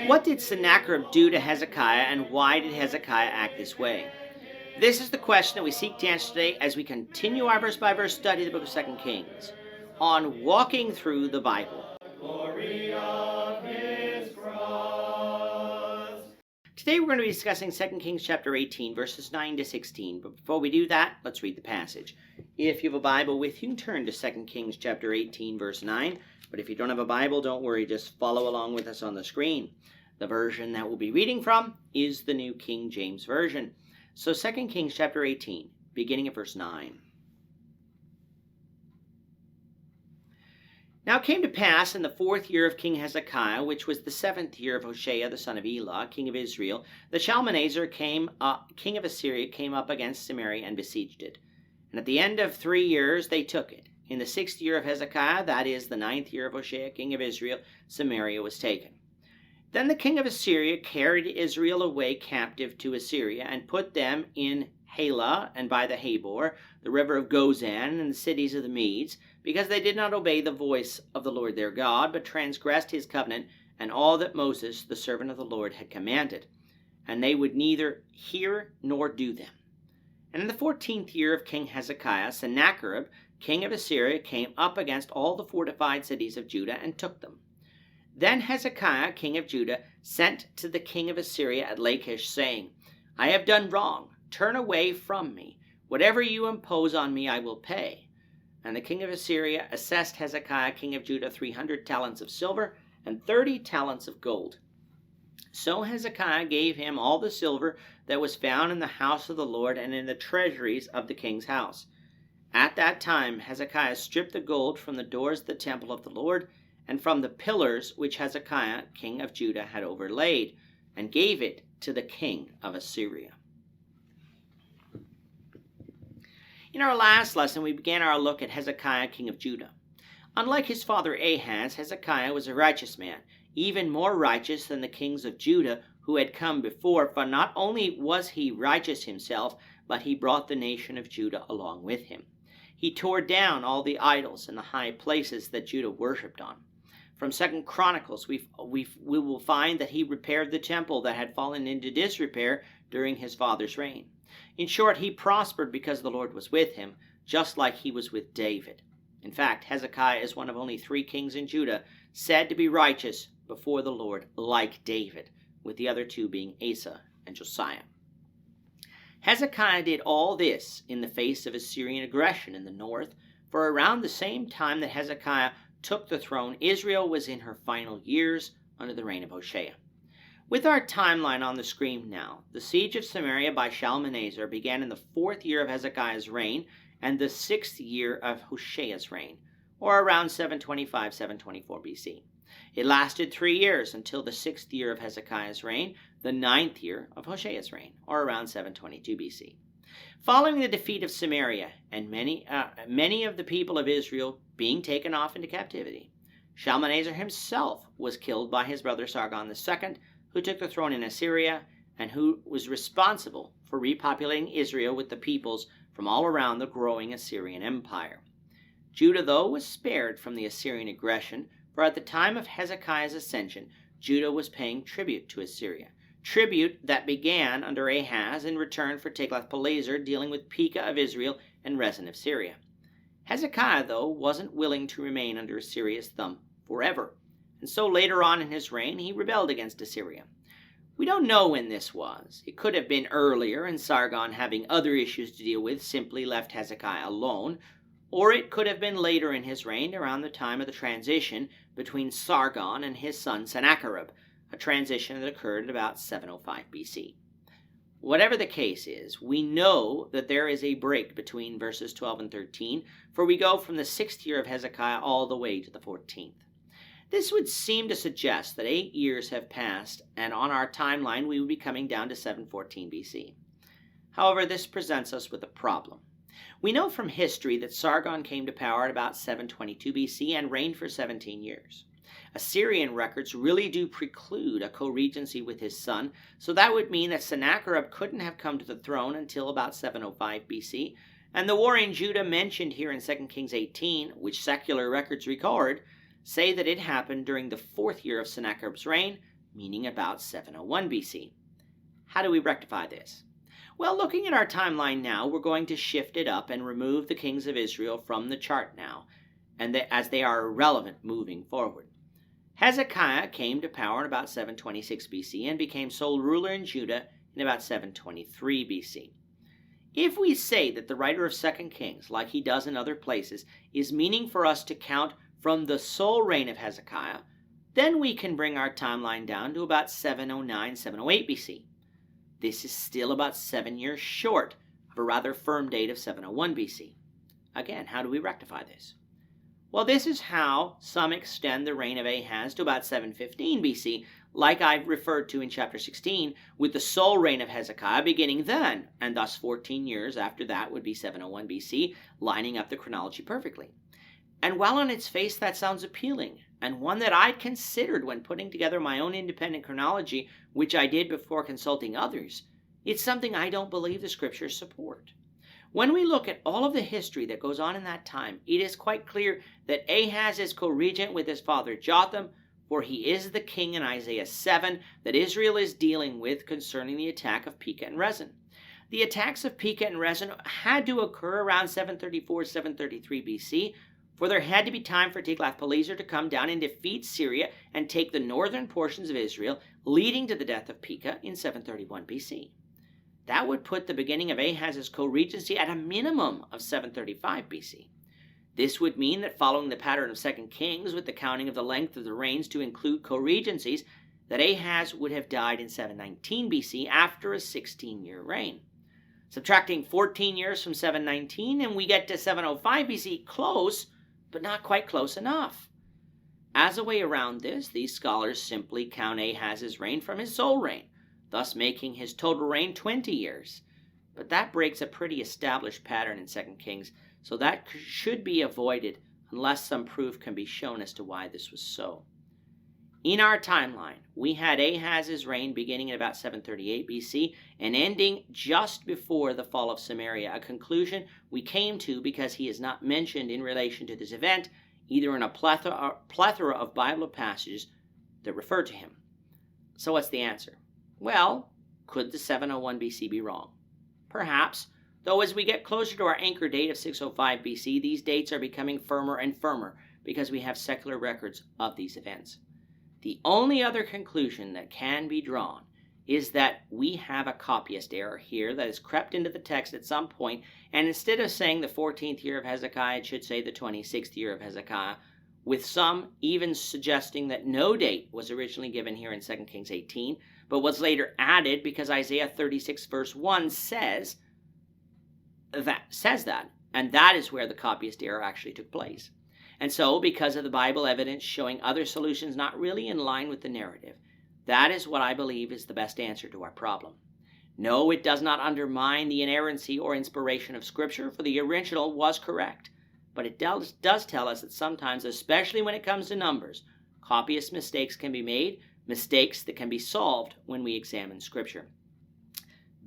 What did Sennacherib do to Hezekiah, and why did Hezekiah act this way? This is the question that we seek to answer today as we continue our verse-by-verse study of the book of 2 Kings on walking through the Bible. Glory of his cross. Today we're going to be discussing 2 Kings chapter 18, verses 9 to 16. But before we do that, let's read the passage. If you have a Bible with you, turn to 2 Kings chapter 18, verse 9. But if you don't have a Bible, don't worry, just follow along with us on the screen. The version that we'll be reading from is the New King James Version. So 2 Kings chapter 18, beginning at verse 9. Now it came to pass in the 4th year of King Hezekiah, which was the 7th year of Hoshea the son of Elah, king of Israel, that Shalmaneser, king of Assyria, came up against Samaria and besieged it. And at the end of 3 years they took it. In the 6th year of Hezekiah, that is the 9th year of Hoshea, king of Israel, Samaria was taken. Then the king of Assyria carried Israel away captive to Assyria, and put them in Halah and by the Habor, the river of Gozan, and the cities of the Medes, because they did not obey the voice of the Lord their God, but transgressed his covenant, and all that Moses, the servant of the Lord, had commanded. And they would neither hear nor do them. And in the 14th year of King Hezekiah, Sennacherib, king of Assyria, came up against all the fortified cities of Judah, and took them. Then Hezekiah, king of Judah, sent to the king of Assyria at Lachish, saying, I have done wrong. Turn away from me. Whatever you impose on me, I will pay. And the king of Assyria assessed Hezekiah, king of Judah, 300 talents of silver and 30 talents of gold. So Hezekiah gave him all the silver that was found in the house of the Lord and in the treasuries of the king's house. At that time Hezekiah stripped the gold from the doors of the temple of the Lord, and from the pillars which Hezekiah, king of Judah, had overlaid, and gave it to the king of Assyria. In our last lesson, we began our look at Hezekiah, king of Judah. Unlike his father Ahaz, Hezekiah was a righteous man, even more righteous than the kings of Judah who had come before, for not only was he righteous himself, but he brought the nation of Judah along with him. He tore down all the idols and the high places that Judah worshipped on. From 2 Chronicles, we will find that he repaired the temple that had fallen into disrepair during his father's reign. In short, he prospered because the Lord was with him, just like he was with David. In fact, Hezekiah is one of only 3 kings in Judah said to be righteous before the Lord like David, with the other 2 being Asa and Josiah. Hezekiah did all this in the face of Assyrian aggression in the north, for around the same time that Hezekiah took the throne, Israel was in her final years under the reign of Hoshea. With our timeline on the screen now, the siege of Samaria by Shalmaneser began in the 4th year of Hezekiah's reign and the 6th year of Hoshea's reign, or around 725-724 BC. It lasted 3 years until the 6th year of Hezekiah's reign, the 9th year of Hoshea's reign, or around 722 BC. Following the defeat of Samaria and many of the people of Israel being taken off into captivity, Shalmaneser himself was killed by his brother Sargon II, who took the throne in Assyria and who was responsible for repopulating Israel with the peoples from all around the growing Assyrian Empire. Judah, though, was spared from the Assyrian aggression, for at the time of Hezekiah's ascension, Judah was paying tribute to Assyria. Tribute that began under Ahaz in return for Tiglath-Pileser dealing with Pekah of Israel and Rezin of Syria. Hezekiah, though, wasn't willing to remain under Assyria's thumb forever, and so later on in his reign he rebelled against Assyria. We don't know when this was. It could have been earlier, and Sargon, having other issues to deal with, simply left Hezekiah alone, or it could have been later in his reign, around the time of the transition between Sargon and his son Sennacherib, a transition that occurred at about 705 BC. Whatever the case is, we know that there is a break between verses 12 and 13, for we go from the 6th year of Hezekiah all the way to the 14th. This would seem to suggest that 8 years have passed, and on our timeline we would be coming down to 714 BC. However, this presents us with a problem. We know from history that Sargon came to power at about 722 BC and reigned for 17 years. Assyrian records really do preclude a co-regency with his son, so that would mean that Sennacherib couldn't have come to the throne until about 705 BC, and the war in Judah mentioned here in 2 Kings 18, which secular records record, say that it happened during the 4th year of Sennacherib's reign, meaning about 701 BC. How do we rectify this? Well, looking at our timeline now, we're going to shift it up and remove the kings of Israel from the chart now, as they are irrelevant moving forward. Hezekiah came to power in about 726 BC and became sole ruler in Judah in about 723 BC. If we say that the writer of 2 Kings, like he does in other places, is meaning for us to count from the sole reign of Hezekiah, then we can bring our timeline down to about 709, 708 BC. This is still about 7 years short of a rather firm date of 701 BC. Again, how do we rectify this? Well, this is how some extend the reign of Ahaz to about 715 BC, like I've referred to in chapter 16, with the sole reign of Hezekiah beginning then, and thus 14 years after that would be 701 BC, lining up the chronology perfectly. And while on its face that sounds appealing, and one that I considered when putting together my own independent chronology, which I did before consulting others, it's something I don't believe the scriptures support. When we look at all of the history that goes on in that time, it is quite clear that Ahaz is co-regent with his father Jotham, for he is the king in Isaiah 7 that Israel is dealing with concerning the attack of Pekah and Rezin. The attacks of Pekah and Rezin had to occur around 734-733 BC, for there had to be time for Tiglath-Pileser to come down and defeat Syria and take the northern portions of Israel, leading to the death of Pekah in 731 BC. That would put the beginning of Ahaz's co-regency at a minimum of 735 BC. This would mean that following the pattern of 2 Kings with the counting of the length of the reigns to include co-regencies, that Ahaz would have died in 719 BC after a 16-year reign. Subtracting 14 years from 719 and we get to 705 BC, close, but not quite close enough. As a way around this, these scholars simply count Ahaz's reign from his sole reign, thus making his total reign 20 years. But that breaks a pretty established pattern in 2 Kings, so that should be avoided unless some proof can be shown as to why this was so. In our timeline, we had Ahaz's reign beginning at about 738 BC and ending just before the fall of Samaria, a conclusion we came to because he is not mentioned in relation to this event, either in a plethora of Bible passages that refer to him. So what's the answer? Well, could the 701 BC be wrong? Perhaps, though as we get closer to our anchor date of 605 BC, these dates are becoming firmer and firmer because we have secular records of these events. The only other conclusion that can be drawn is that we have a copyist error here that has crept into the text at some point, and instead of saying the 14th year of Hezekiah, it should say the 26th year of Hezekiah, with some even suggesting that no date was originally given here in 2 Kings 18, but was later added because Isaiah 36 verse 1 says that, and that is where the copyist error actually took place. And so, because of the Bible evidence showing other solutions not really in line with the narrative, that is what I believe is the best answer to our problem. No, it does not undermine the inerrancy or inspiration of Scripture, for the original was correct. But it does tell us that sometimes, especially when it comes to numbers, copyist mistakes can be made, mistakes that can be solved when we examine Scripture.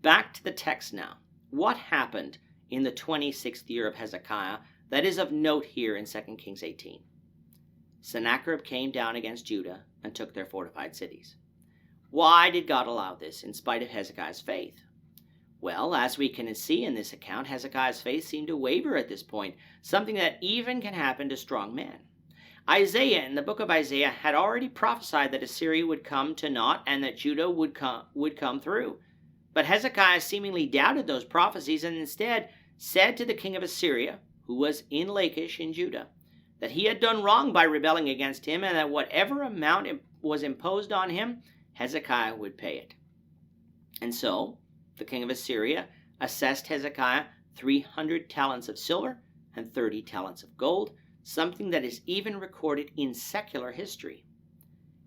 Back to the text now. What happened in the 26th year of Hezekiah that is of note here in 2 Kings 18? Sennacherib came down against Judah and took their fortified cities. Why did God allow this in spite of Hezekiah's faith? Well, as we can see in this account, Hezekiah's faith seemed to waver at this point, something that even can happen to strong men. Isaiah, in the book of Isaiah, had already prophesied that Assyria would come to naught and that Judah would come through. But Hezekiah seemingly doubted those prophecies and instead said to the king of Assyria, who was in Lachish in Judah, that he had done wrong by rebelling against him and that whatever amount was imposed on him, Hezekiah would pay it. And so, the king of Assyria assessed Hezekiah 300 talents of silver and 30 talents of gold, something that is even recorded in secular history.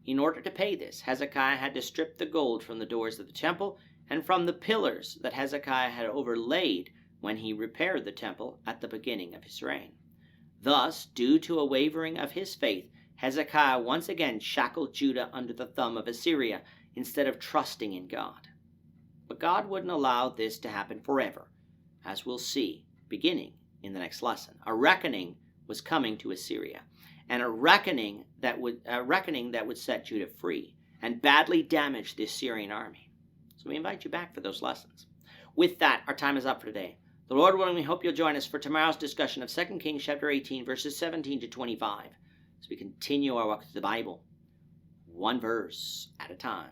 In order to pay this, Hezekiah had to strip the gold from the doors of the temple and from the pillars that Hezekiah had overlaid when he repaired the temple at the beginning of his reign. Thus, due to a wavering of his faith, Hezekiah once again shackled Judah under the thumb of Assyria instead of trusting in God. But God wouldn't allow this to happen forever, as we'll see beginning in the next lesson. A reckoning was coming to Assyria, and a reckoning that would set Judah free. and badly damaged the Assyrian army. So we invite you back for those lessons. With that, our time is up for today. The Lord willing, we hope you'll join us for tomorrow's discussion of 2 Kings chapter 18, verses 17 to 25, as we continue our walk through the Bible, one verse at a time.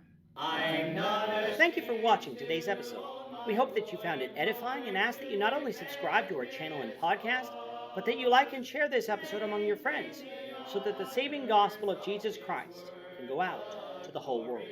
Thank you for watching today's episode. We hope that you found it edifying and ask that you not only subscribe to our channel and podcast, but that you like and share this episode among your friends, so that the saving gospel of Jesus Christ can go out to the whole world.